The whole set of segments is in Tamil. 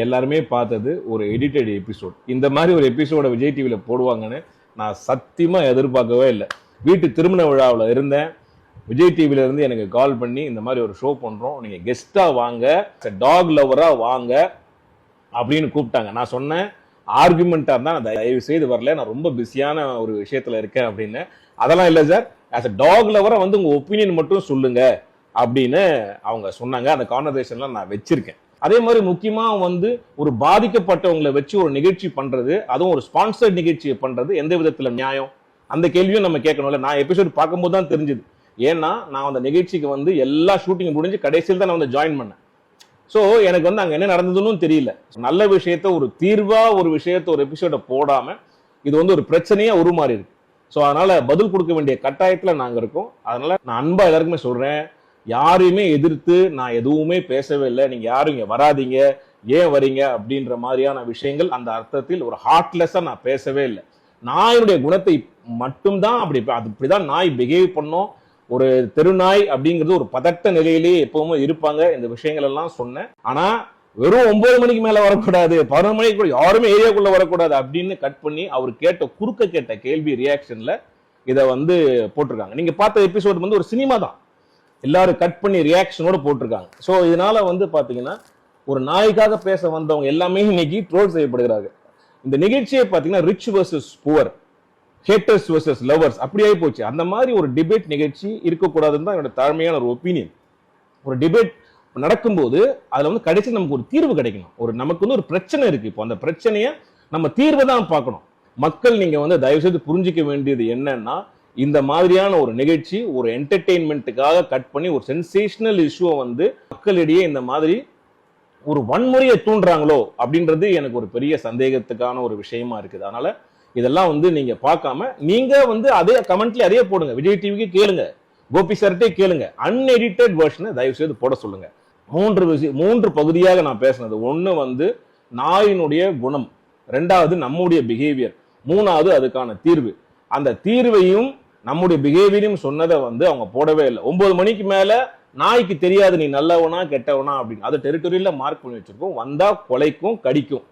எல்லாருமே பார்த்தது ஒரு எடிட்டட் எபிசோட். இந்த மாதிரி ஒரு எபிசோட விஜய் டிவியில் போடுவாங்கன்னு நான் சத்தியமா எதிர்பார்க்கவே இல்லை. வீட்டு திருமண விழாவில் இருந்தேன். விஜய் டிவில இருந்து எனக்கு கால் பண்ணி இந்த மாதிரி ஒரு ஷோ பண்றோம், நீங்க கெஸ்டா வாங்க, டாக் லவரா வாங்க அப்படின்னு கூப்பிட்டாங்க. நான் சொன்னேன் ஆர்குமெண்டா இருந்தா நான் தயவு செய்து வரல, நான் ரொம்ப பிஸியான ஒரு விஷயத்துல இருக்கேன் அப்படின்னு. அதெல்லாம் இல்லை சார், ஆஸ் அ டாக் லவரா வந்து உங்க ஒப்பீனியன் மட்டும் சொல்லுங்க அப்படின்னு அவங்க சொன்னாங்க. அந்த கான்வர்சேஷன்லாம் நான் வச்சிருக்கேன். அதே மாதிரி முக்கியமா வந்து ஒரு பாதிக்கப்பட்டவங்களை வச்சு ஒரு நிகழ்ச்சி பண்றது, அதுவும் ஒரு ஸ்பான்சர்ட் நிகழ்ச்சியை பண்றது எந்த விதத்துல நியாயம்? அந்த கேள்வியும் நம்ம கேட்கணும்ல. நான் எபிசோட் பார்க்கும்போது தான் தெரிஞ்சது. ஏன்னா நான் அந்த நிகழ்ச்சிக்கு வந்து எல்லா ஷூட்டிங் முடிஞ்சு கடைசியில் தான் நான் வந்து ஜாயின் பண்ணேன். ஸோ எனக்கு வந்து அங்கே என்ன நடந்ததுன்னு தெரியல. நல்ல விஷயத்த ஒரு தீர்வா ஒரு விஷயத்த ஒரு எபிசோட போடாம இது வந்து ஒரு பிரச்சனையா உருமாறி இருக்கு. ஸோ அதனால பதில் கொடுக்க வேண்டிய கட்டாயத்தில் நாங்கள் இருக்கோம். அதனால நான் அன்பா எல்லாருக்குமே சொல்றேன், யாரையுமே எதிர்த்து நான் எதுவுமே பேசவே இல்லை. நீங்க யாரும் இங்க வராதீங்க, ஏன் வரீங்க அப்படின்ற மாதிரியான விஷயங்கள் அந்த அர்த்தத்தில் ஒரு ஹார்ட்லெஸ்ஸா நான் பேசவே இல்லை. நாயுடைய குணத்தை மட்டும்தான் அப்படிதான் நாய் பிஹேவ் பண்ணோம். ஒரு தெருநாய் அப்படிங்கிறது ஒரு பதட்ட நிலையிலேயே எப்பவுமே இருப்பாங்க. இந்த விஷயங்கள் எல்லாம் சொன்னேன். ஆனா வெறும் 9 மணிக்கு மேல வரக்கூடாது, 11 மணிக்கு கூட யாருமே ஏரியாக்குள்ள வரக்கூடாது அப்படின்னு கட் பண்ணி அவர் கேட்ட கேள்வி ரியாக்ஷன்ல இதை வந்து போட்டிருக்காங்க. நீங்க பார்த்த எபிசோட் வந்து ஒரு சினிமா தான், எல்லாரும் கட் பண்ணி ரியாக்ஷனோட போட்டிருக்காங்க. ஸோ இதனால வந்து பாத்தீங்கன்னா ஒரு நாய்க்காக பேச வந்தவங்க எல்லாமே இன்னைக்கு ட்ரோல் செய்யப்படுகிறாங்க. இந்த நிகழ்ச்சியை பாத்தீங்கன்னா rich versus poor, haters versus lovers அப்படியே போச்சு. அந்த மாதிரி ஒரு டிபேட் நிகழ்ச்சி இருக்கக்கூடாதுன்னு தான் என்னோட தாழ்மையான ஒரு ஒப்பீனியன். ஒரு டிபேட் நடக்கும்போது அதுல வந்து கடைசி நமக்கு ஒரு தீர்வு கிடைக்கணும். நமக்கு வந்து ஒரு பிரச்சனை இருக்கு. இப்போ அந்த பிரச்சனையை நம்ம தீர்வை தான் பார்க்கணும். மக்கள் நீங்க வந்து தயவு செய்து புரிஞ்சிக்க வேண்டியது என்னன்னா, இந்த மாதிரியான ஒரு நிகழ்ச்சி ஒரு என்டர்டெயின்மெண்ட்டுக்காக கட் பண்ணி ஒரு சென்சேஷனல் இஷ்யூவை வந்து மக்களிடையே இந்த மாதிரி ஒரு வன்முறையை தூண்டுறாங்களோ அப்படின்றது எனக்கு ஒரு பெரிய சந்தேகத்துக்கான ஒரு விஷயமா இருக்குது. அதனால இதெல்லாம் வந்து நீங்க பார்க்காம நீங்க வந்து அதே கமெண்ட்ல அதே போடுங்க. விஜய் டிவிக்கு கேளுங்க, கோபி சார்ட்டே கேளுங்க, அன்எடிட்டட் வெர்ஷனை தயவு செய்து போட சொல்லுங்க. 3 பகுதியாக நான் பேசினது. ஒண்ணு வந்து நாயினுடைய குணம், 2வது நம்முடைய பிஹேவியர், 3வது அதுக்கான தீர்வு. அந்த தீர்வையும் நம்முடைய பிஹேவியரையும் சொன்னதை வந்து அவங்க போடவே இல்லை. 9 மணிக்கு மேல நாய்க்கு தெரியாது நீ நல்லவனா கெட்டவனா அப்படின்னு. அது டெரிட்டரியில மார்க் பண்ணி வச்சிருக்கோம். வந்தா கொலைக்கும் கடிக்கும்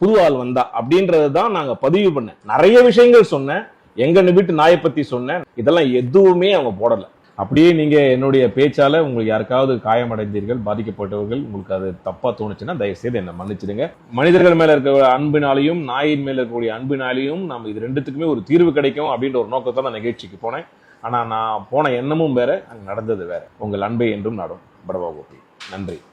புது ஆள் வந்தா அப்படின்றதான் நாங்க பதிவு பண்ணேன். நிறைய விஷயங்கள் சொன்னேன், எங்க வீட்டு நாயை பத்தி சொன்னேன். இதெல்லாம் எதுவுமே அவங்க போடல. அப்படியே நீங்க என்னுடைய பேச்சால உங்களுக்கு யாருக்காவது காயமடைந்தீர்கள், பாதிக்கப்பட்டவர்கள், உங்களுக்கு அது தப்பா தோணுச்சுன்னா தயவு செய்து என்ன மன்னிச்சிடுங்க. மனிதர்கள் மேல இருக்க அன்பினாலையும் நாயின் மேல இருக்கக்கூடிய அன்பினாலையும் நம்ம இது ரெண்டுத்துக்குமே ஒரு தீர்வு கிடைக்கும் அப்படின்ற ஒரு நோக்கத்தை நான் நிகழ்ச்சிக்கு போனேன். ஆனா நான் போன எண்ணமும் வேற, அங்க நடந்தது வேற. உங்கள் அன்பை என்றும் நாடும். படவா கோபி. நன்றி.